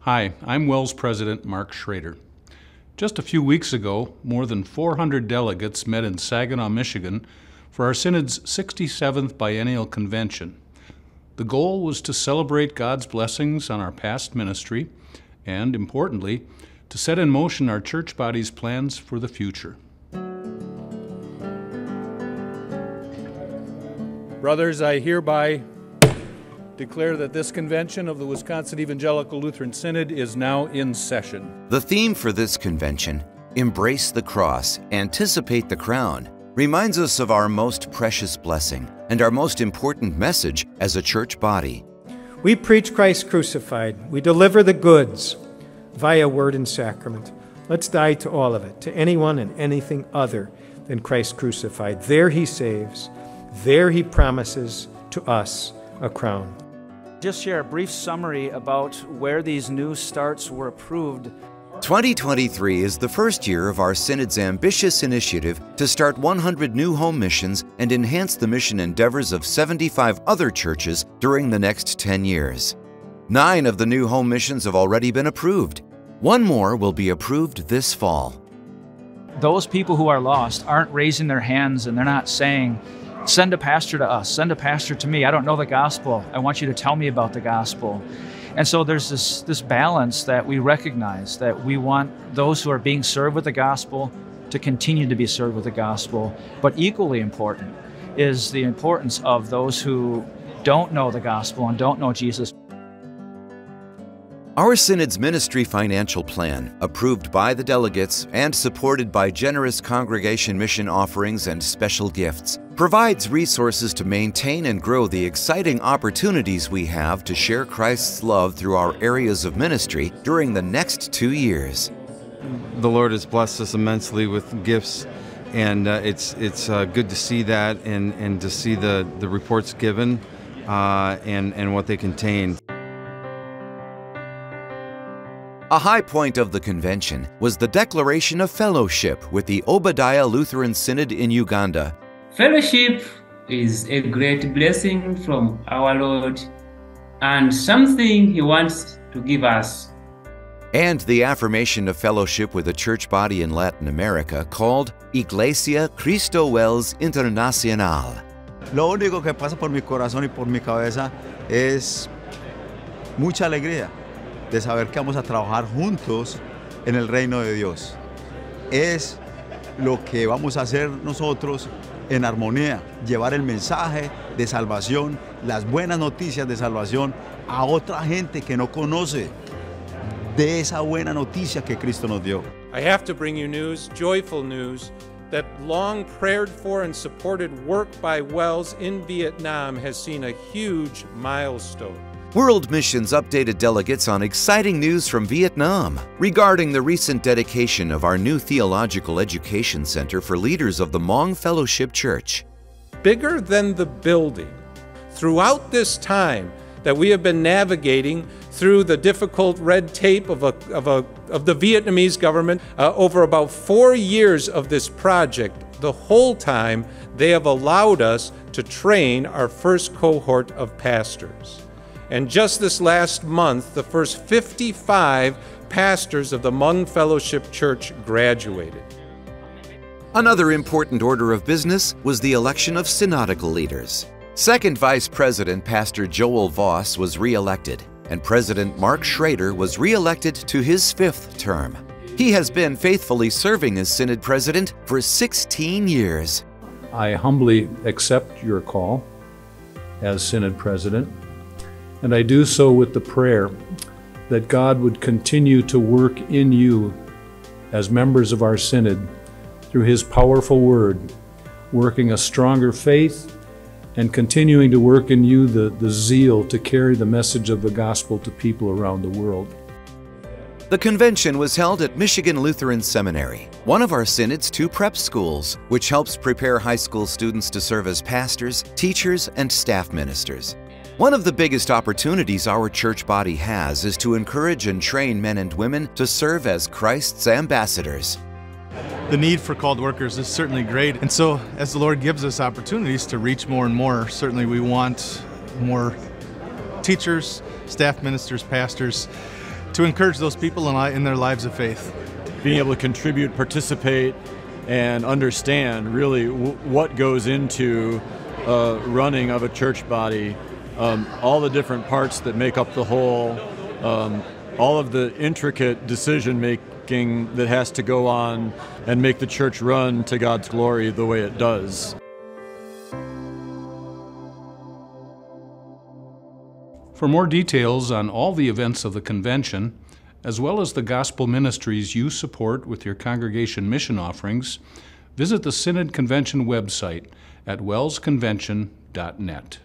Hi, I'm WELS President Mark Schrader. Just a few weeks ago, more than 400 delegates met in Saginaw, Michigan for our Synod's 67th Biennial Convention. The goal was to celebrate God's blessings on our past ministry and, importantly, to set in motion our church body's plans for the future. Brothers, I hereby declare that this convention of the Wisconsin Evangelical Lutheran Synod is now in session. The theme for this convention, Embrace the Cross, Anticipate the Crown, reminds us of our most precious blessing and our most important message as a church body. We preach Christ crucified. We deliver the goods via word and sacrament. Let's die to all of it, to anyone and anything other than Christ crucified. There he saves. There he promises to us a crown. Just share a brief summary about where these new starts were approved. 2023 is the first year of our Synod's ambitious initiative to start 100 new home missions and enhance the mission endeavors of 75 other churches during the next 10 years. 9 of the new home missions have already been approved. 1 more will be approved this fall. Those people who are lost aren't raising their hands and they're not saying, send a pastor to us, send a pastor to me. I don't know the gospel. I want you to tell me about the gospel. And so there's this balance that we recognize, that we want those who are being served with the gospel to continue to be served with the gospel. But equally important is the importance of those who don't know the gospel and don't know Jesus. Our Synod's ministry financial plan, approved by the delegates and supported by generous congregation mission offerings and special gifts, provides resources to maintain and grow the exciting opportunities we have to share Christ's love through our areas of ministry during the next 2 years. The Lord has blessed us immensely with gifts, and it's good to see that and to see the reports given and what they contain. A high point of the convention was the declaration of fellowship with the Obadiah Lutheran Synod in Uganda. Fellowship is a great blessing from our Lord and something He wants to give us. And the affirmation of fellowship with a church body in Latin America called Iglesia, Cristo, WELS Internacional. Lo único que pasa por mi corazón y por mi cabeza es mucha alegría de saber que vamos a trabajar juntos en el reino de Dios. Es lo que vamos a hacer nosotros en armonía, llevar el mensaje de salvación, las buenas noticias de salvación a otra gente que no conoce de esa buena noticia que Cristo nos dio. I have to bring you news, joyful news, that long prayed for and supported work by WELS in Vietnam has seen a huge milestone. World Missions updated delegates on exciting news from Vietnam regarding the recent dedication of our new Theological Education Center for leaders of the Hmong Fellowship Church. Bigger than the building. Throughout this time that we have been navigating through the difficult red tape of the Vietnamese government, over about 4 years of this project, the whole time they have allowed us to train our first cohort of pastors. And just this last month, the first 55 pastors of the Hmong Fellowship Church graduated. Another important order of business was the election of synodical leaders. Second Vice President Pastor Joel Voss was re-elected, and President Mark Schrader was re-elected to his 5th term. He has been faithfully serving as Synod President for 16 years. I humbly accept your call as Synod President, and I do so with the prayer that God would continue to work in you as members of our Synod through His powerful Word, working a stronger faith and continuing to work in you the zeal to carry the message of the gospel to people around the world. The convention was held at Michigan Lutheran Seminary, one of our Synod's 2 prep schools, which helps prepare high school students to serve as pastors, teachers, and staff ministers. One of the biggest opportunities our church body has is to encourage and train men and women to serve as Christ's ambassadors. The need for called workers is certainly great, and so as the Lord gives us opportunities to reach more and more, certainly we want more teachers, staff ministers, pastors to encourage those people in their lives of faith. Being able to contribute, participate, and understand really what goes into running of a church body, all the different parts that make up the whole, all of the intricate decision making that has to go on and make the church run to God's glory the way it does. For more details on all the events of the convention, as well as the gospel ministries you support with your congregation mission offerings, visit the Synod Convention website at wellsconvention.net.